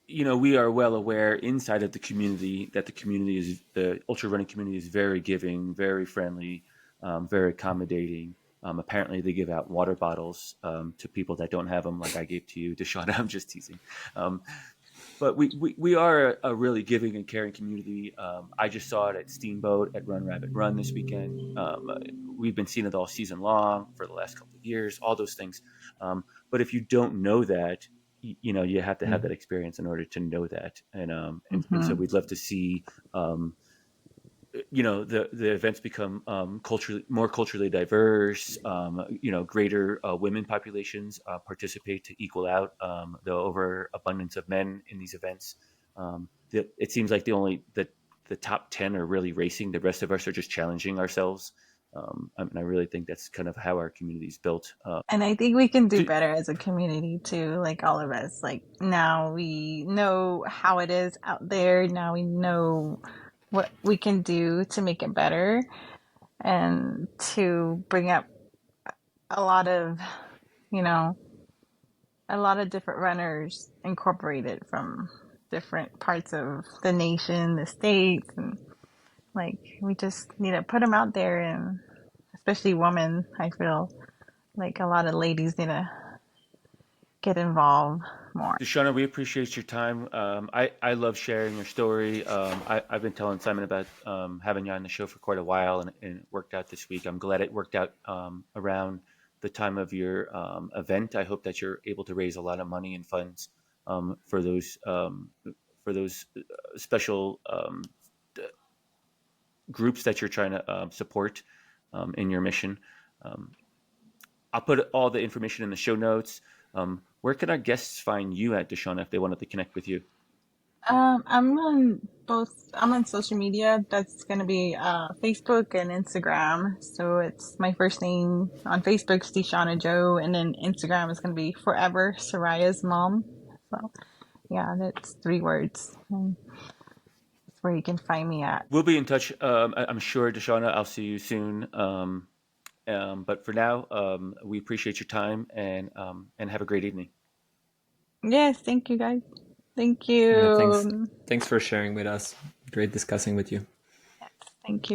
we are well aware inside of the community that the ultra running community is very giving, very friendly, very accommodating. Apparently, they give out water bottles to people that don't have them, like I gave to you, DeShawna. I'm just teasing. But we are a really giving and caring community. I just saw it at Steamboat, at Run Rabbit Run this weekend. We've been seeing it all season long for the last couple of years, all those things. But if you don't know that, you have to have that experience in order to know that. And so we'd love to see, the events become more culturally diverse. Greater women populations participate to equal out the overabundance of men in these events. It seems like the top 10 are really racing. The rest of us are just challenging ourselves. I really think that's kind of how our community is built. And I think we can do better as a community too, like all of us. Like now we know how it is out there. Now we know what we can do to make it better and to bring up a lot of, you know, a lot of different runners incorporated from different parts of the nation, the states, and like we just need to put them out there, and especially women, I feel like a lot of ladies need to get involved more. DeShawna, we appreciate your time. I love sharing your story. I've been telling Simon about having you on the show for quite a while, and it worked out this week. I'm glad it worked out around the time of your event. I hope that you're able to raise a lot of money and funds for those special groups that you're trying to support in your mission. I'll put all the information in the show notes. Where can our guests find you at, DeShawna, if they wanted to connect with you? I'm on both. I'm on social media. That's going to be Facebook and Instagram. So it's my first name on Facebook, DeShawna Joe, and then Instagram is going to be Forever SoRaya's Mom. So yeah, that's 3 words. That's where you can find me at. We'll be in touch. I'm sure, DeShawna, I'll see you soon. But for now, we appreciate your time and have a great evening. Yes, thank you guys. Thank Yeah, thanks. you. Thanks for sharing with us. Great discussing with you. Yes, thank you.